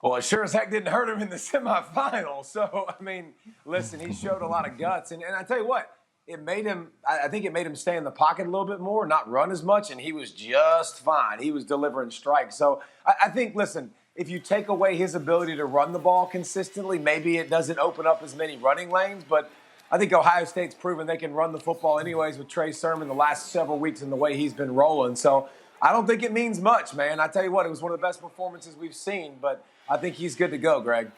Well, it sure as heck didn't hurt him in the semifinals. So, I mean, listen, he showed a lot of guts. And I tell you what, I think it made him stay in the pocket a little bit more, not run as much, and he was just fine. He was delivering strikes. So, I think, listen, if you take away his ability to run the ball consistently, maybe it doesn't open up as many running lanes. But I think Ohio State's proven they can run the football anyways with Trey Sermon the last several weeks and the way he's been rolling. So, I don't think it means much, man. I tell you what, it was one of the best performances we've seen, but I think he's good to go, Greg.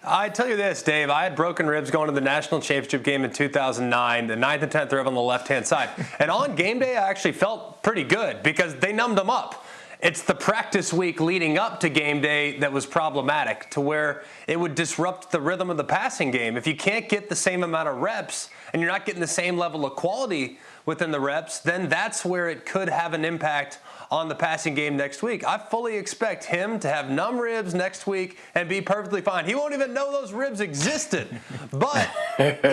I tell you this, Dave, I had broken ribs going to the national championship game in 2009, the 9th and 10th rib on the left-hand side. And on game day, I actually felt pretty good because they numbed them up. It's the practice week leading up to game day that was problematic, to where it would disrupt the rhythm of the passing game. If you can't get the same amount of reps and you're not getting the same level of quality within the reps, then that's where it could have an impact on the passing game next week. I fully expect him to have numb ribs next week and be perfectly fine. He won't even know those ribs existed, but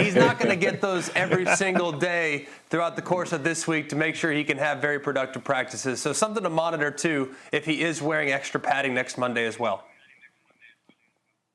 he's not going to get those every single day throughout the course of this week to make sure he can have very productive practices. So something to monitor, too, if he is wearing extra padding next Monday as well.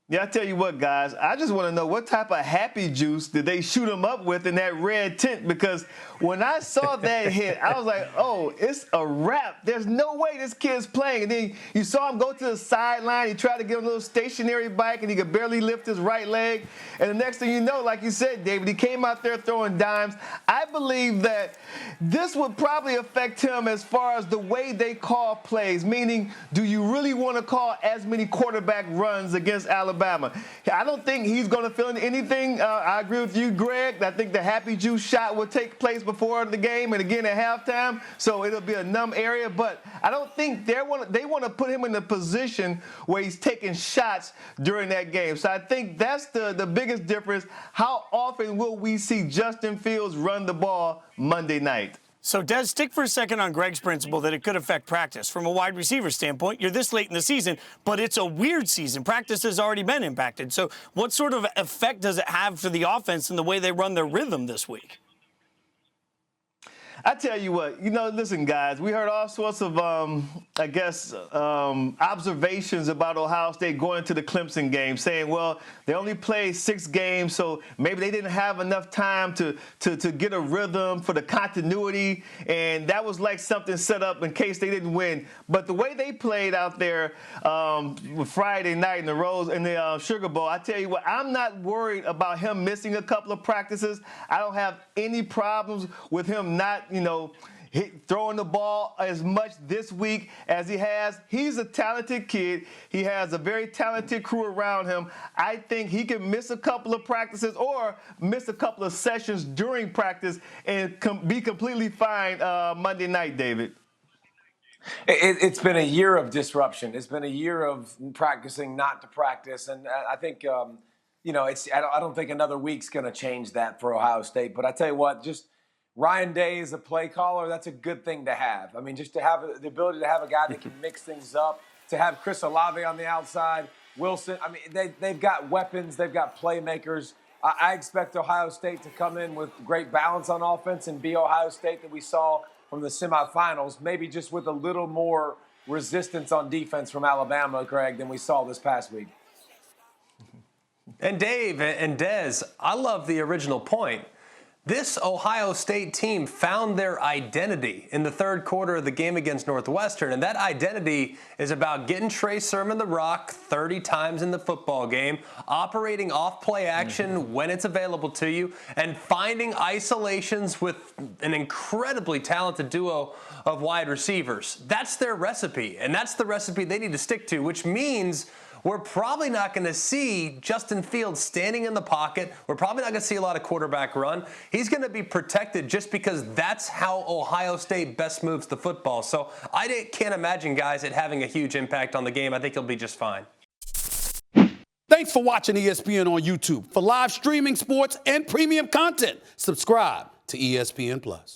Yeah, I tell you what, guys, I just want to know what type of happy juice did they shoot him up with in that red tent? Because when I saw that hit, I was like, oh, it's a wrap. There's no way this kid's playing. And then you saw him go to the sideline. He tried to get on a little stationary bike, and he could barely lift his right leg. And the next thing you know, like you said, David, he came out there throwing dimes. I believe that this would probably affect him as far as the way they call plays, meaning do you really want to call as many quarterback runs against Alabama? I don't think he's going to feel anything. I agree with you, Greg. I think the happy juice shot will take place before the game and again at halftime, so it'll be a numb area. But I don't think they want to put him in a position where he's taking shots during that game. So I think that's the biggest difference. How often will we see Justin Fields run the ball Monday night? So, Des, stick for a second on Greg's principle that it could affect practice. From a wide receiver standpoint, you're this late in the season, but it's a weird season. Practice has already been impacted. So what sort of effect does it have for the offense and the way they run their rhythm this week? I tell you what, listen, guys, we heard all sorts of, observations about Ohio State going into the Clemson game, saying, well, they only played 6 games, so maybe they didn't have enough time to get a rhythm for the continuity, and that was like something set up in case they didn't win. But the way they played out there Friday night in the Sugar Bowl, I tell you what, I'm not worried about him missing a couple of practices. I don't have any problems with him not throwing the ball as much this week as he has. He's a talented kid. He has a very talented crew around him. I think he can miss a couple of practices or miss a couple of sessions during practice and be completely fine Monday night, David. It's been a year of disruption. It's been a year of practicing not to practice. And I think, I don't think another week's going to change that for Ohio State. But I tell you what, just Ryan Day is a play caller. That's a good thing to have. I mean, just to have the ability to have a guy that can mix things up, to have Chris Olave on the outside, Wilson. I mean, they've got weapons. They've got playmakers. I expect Ohio State to come in with great balance on offense and be Ohio State that we saw from the semifinals, maybe just with a little more resistance on defense from Alabama, Greg, than we saw this past week. And Dave and Des, I love the original point. This Ohio State team found their identity in the third quarter of the game against Northwestern, and that identity is about getting Trey Sermon the rock 30 times in the football game, operating off play action when it's available to you, and finding isolations with an incredibly talented duo of wide receivers. That's their recipe, and that's the recipe they need to stick to, which means we're probably not going to see Justin Fields standing in the pocket. We're probably not going to see a lot of quarterback run. He's going to be protected just because that's how Ohio State best moves the football. So I can't imagine, guys, it having a huge impact on the game. I think he'll be just fine. Thanks for watching ESPN on YouTube. For live streaming, sports, and premium content, subscribe to ESPN+.